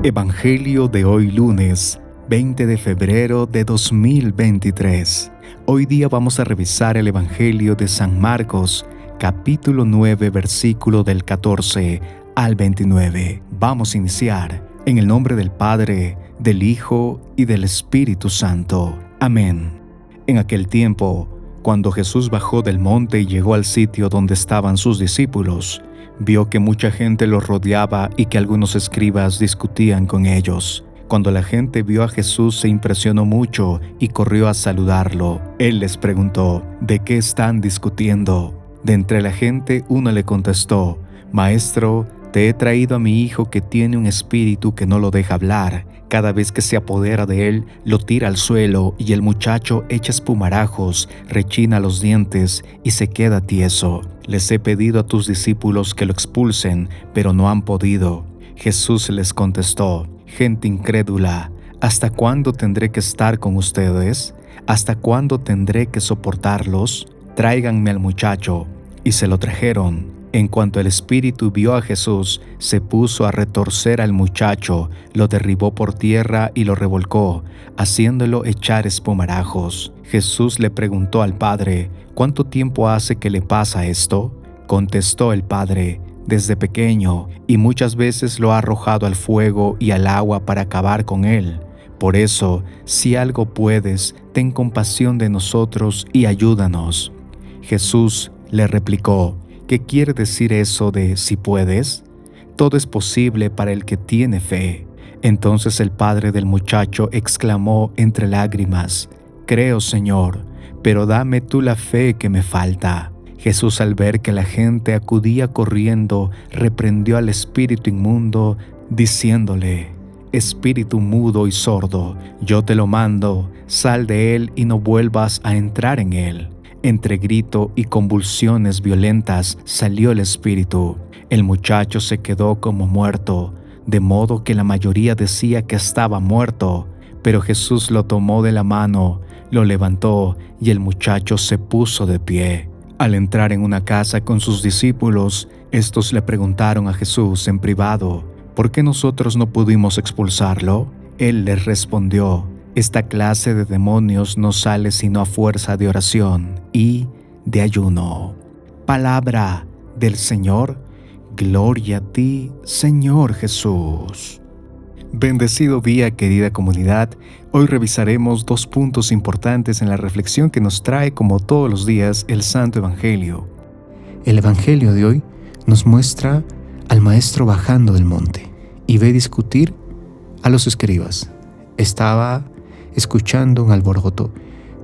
Evangelio de hoy lunes, 20 de febrero de 2023. Hoy día vamos a revisar el Evangelio de San Marcos, capítulo 9, versículo del 14 al 29. Vamos a iniciar en el nombre del Padre, del Hijo y del Espíritu Santo. Amén. En aquel tiempo, cuando Jesús bajó del monte y llegó al sitio donde estaban sus discípulos, vio que mucha gente los rodeaba y que algunos escribas discutían con ellos. Cuando la gente vio a Jesús se impresionó mucho y corrió a saludarlo. Él les preguntó, ¿de qué están discutiendo? De entre la gente uno le contestó, Maestro, te he traído a mi hijo que tiene un espíritu que no lo deja hablar. Cada vez que se apodera de él, lo tira al suelo y el muchacho echa espumarajos, rechina los dientes y se queda tieso. Les he pedido a tus discípulos que lo expulsen, pero no han podido. Jesús les contestó, gente incrédula, ¿hasta cuándo tendré que estar con ustedes? ¿Hasta cuándo tendré que soportarlos? Tráiganme al muchacho. Y se lo trajeron. En cuanto el espíritu vio a Jesús, se puso a retorcer al muchacho, lo derribó por tierra y lo revolcó, haciéndolo echar espumarajos. Jesús le preguntó al padre, ¿cuánto tiempo hace que le pasa esto? Contestó el padre, desde pequeño, y muchas veces lo ha arrojado al fuego y al agua para acabar con él. Por eso, si algo puedes, ten compasión de nosotros y ayúdanos. Jesús le replicó, ¿qué quiere decir eso de si puedes? Todo es posible para el que tiene fe. Entonces el padre del muchacho exclamó entre lágrimas, Creo, Señor, pero dame tú la fe que me falta. Jesús, al ver que la gente acudía corriendo, reprendió al espíritu inmundo, diciéndole, Espíritu mudo y sordo, yo te lo mando, sal de él y no vuelvas a entrar en él. Entre grito y convulsiones violentas salió el espíritu. El muchacho se quedó como muerto, de modo que la mayoría decía que estaba muerto. Pero Jesús lo tomó de la mano, lo levantó y el muchacho se puso de pie. Al entrar en una casa con sus discípulos, estos le preguntaron a Jesús en privado, ¿por qué nosotros no pudimos expulsarlo? Él les respondió, esta clase de demonios no sale sino a fuerza de oración y de ayuno. Palabra del Señor, gloria a ti, Señor Jesús. Bendecido día, querida comunidad. Hoy revisaremos 2 puntos importantes en la reflexión que nos trae, como todos los días, el Santo Evangelio. El Evangelio de hoy nos muestra al maestro bajando del monte y ve discutir a los escribas. Estaba escuchando un alboroto,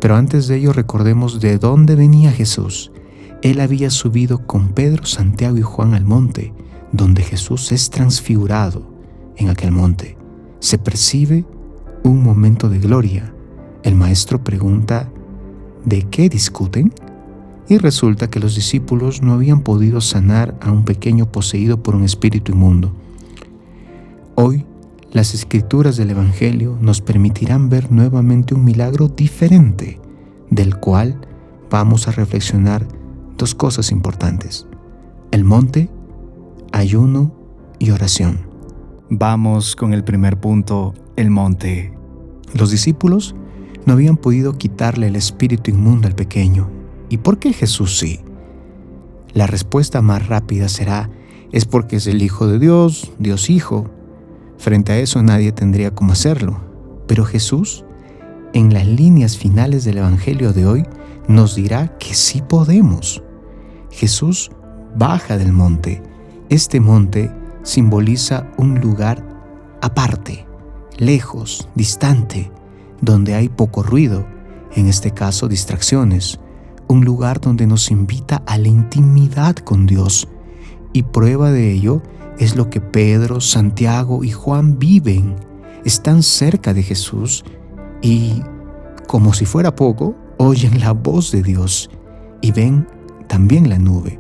pero antes de ello recordemos de dónde venía Jesús. Él había subido con Pedro, Santiago y Juan al monte, donde Jesús es transfigurado. En aquel monte se percibe un momento de gloria. El maestro pregunta, ¿de qué discuten? Y resulta que los discípulos no habían podido sanar a un pequeño poseído por un espíritu inmundo. Hoy, las escrituras del Evangelio nos permitirán ver nuevamente un milagro diferente, del cual vamos a reflexionar 2 cosas importantes: el monte, ayuno y oración. Vamos con el primer punto, el monte. Los discípulos no habían podido quitarle el espíritu inmundo al pequeño. ¿Y por qué Jesús sí? La respuesta más rápida será, es porque es el Hijo de Dios, Dios Hijo. Frente a eso nadie tendría cómo hacerlo. Pero Jesús, en las líneas finales del Evangelio de hoy, nos dirá que sí podemos. Jesús baja del monte. Este monte simboliza un lugar aparte, lejos, distante, donde hay poco ruido, en este caso distracciones. Un lugar donde nos invita a la intimidad con Dios. Y prueba de ello es lo que Pedro, Santiago y Juan viven. Están cerca de Jesús y, como si fuera poco, oyen la voz de Dios y ven también la nube,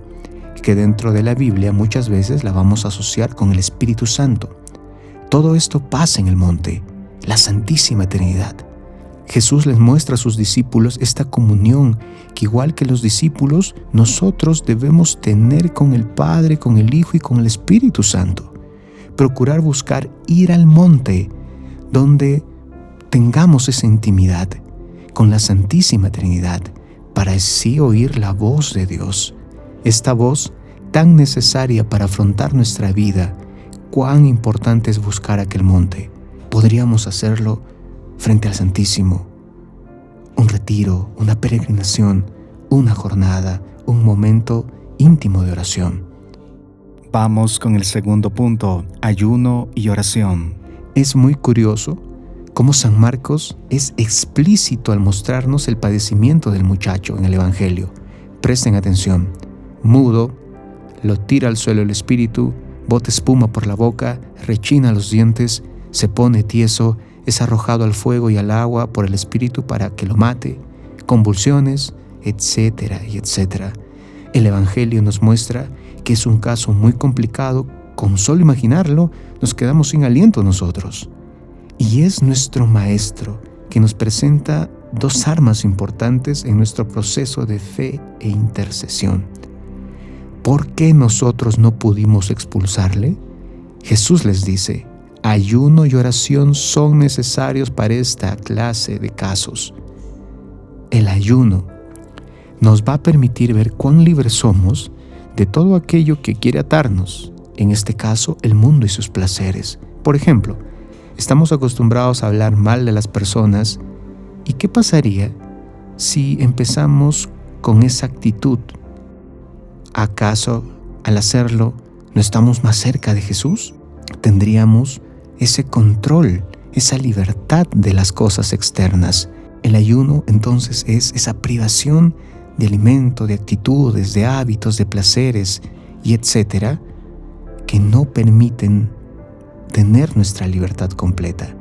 que dentro de la Biblia muchas veces la vamos a asociar con el Espíritu Santo. Todo esto pasa en el monte, la Santísima Trinidad. Jesús les muestra a sus discípulos esta comunión que, igual que los discípulos, nosotros debemos tener con el Padre, con el Hijo y con el Espíritu Santo. procurar buscar ir al monte donde tengamos esa intimidad con la Santísima Trinidad para así oír la voz de Dios. Esta voz tan necesaria para afrontar nuestra vida. Cuán importante es buscar aquel monte. Podríamos hacerlo frente al Santísimo. Un retiro, una peregrinación, una jornada, un momento íntimo de oración. Vamos con el segundo punto, ayuno y oración. Es muy curioso cómo San Marcos es explícito al mostrarnos el padecimiento del muchacho en el Evangelio. Presten atención. Mudo, lo tira al suelo el espíritu, bota espuma por la boca, rechina los dientes, se pone tieso, es arrojado al fuego y al agua por el espíritu para que lo mate, convulsiones, etcétera y etcétera. El Evangelio nos muestra que es un caso muy complicado. Con solo imaginarlo, nos quedamos sin aliento nosotros. Y es nuestro Maestro que nos presenta dos armas importantes en nuestro proceso de fe e intercesión. ¿Por qué nosotros no pudimos expulsarle? Jesús les dice: ayuno y oración son necesarios para esta clase de casos. El ayuno nos va a permitir ver cuán libres somos de todo aquello que quiere atarnos, en este caso el mundo y sus placeres. Por ejemplo, estamos acostumbrados a hablar mal de las personas. ¿Y qué pasaría si empezamos con esa actitud? ¿Acaso al hacerlo no estamos más cerca de Jesús? Tendríamos ese control, esa libertad de las cosas externas. El ayuno entonces es esa privación de alimento, de actitudes, de hábitos, de placeres y etcétera, que no permiten tener nuestra libertad completa.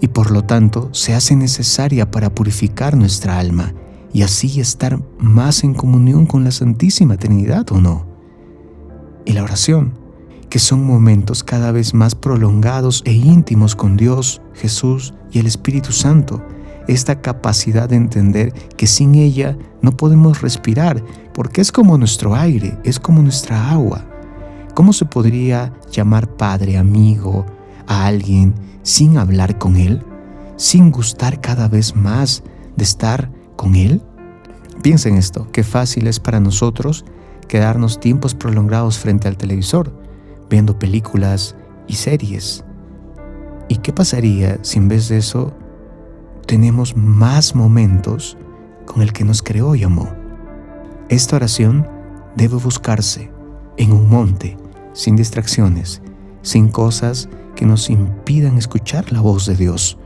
Y por lo tanto se hace necesaria para purificar nuestra alma y así estar más en comunión con la Santísima Trinidad, ¿o no? Y la oración, que son momentos cada vez más prolongados e íntimos con Dios, Jesús y el Espíritu Santo. Esta capacidad de entender que sin ella no podemos respirar, porque es como nuestro aire, es como nuestra agua. ¿Cómo se podría llamar padre, amigo a alguien sin hablar con él? ¿Sin gustar cada vez más de estar con él? Piensen esto, qué fácil es para nosotros quedarnos tiempos prolongados frente al televisor, viendo películas y series. ¿Y qué pasaría si en vez de eso tenemos más momentos con el que nos creó y amó? Esta oración debe buscarse en un monte, sin distracciones, sin cosas que nos impidan escuchar la voz de Dios.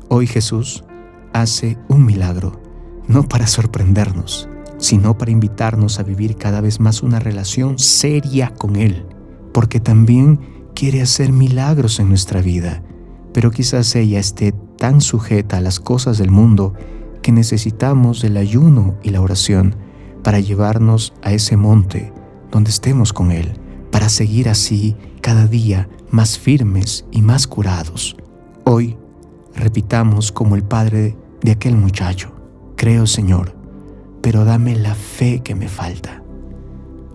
Hoy Jesús hace un milagro, no para sorprendernos, sino para invitarnos a vivir cada vez más una relación seria con Él, porque también quiere hacer milagros en nuestra vida, pero quizás ella esté tan sujeta a las cosas del mundo que necesitamos del ayuno y la oración para llevarnos a ese monte donde estemos con Él, para seguir así cada día más firmes y más curados. Hoy repitamos como el padre de aquel muchacho: creo, Señor, pero dame la fe que me falta.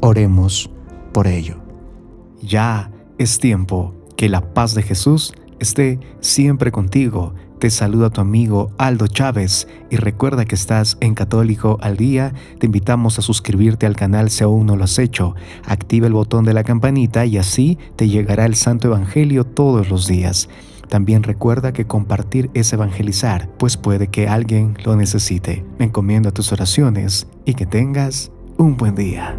Oremos por ello. Ya es tiempo. Que la paz de Jesús esté siempre contigo. Te saluda tu amigo Aldo Chávez y recuerda que estás en Católico al Día. Te invitamos a suscribirte al canal si aún no lo has hecho. Activa el botón de la campanita y así te llegará el Santo Evangelio todos los días. También recuerda que compartir es evangelizar, pues puede que alguien lo necesite. Me encomiendo a tus oraciones y que tengas un buen día.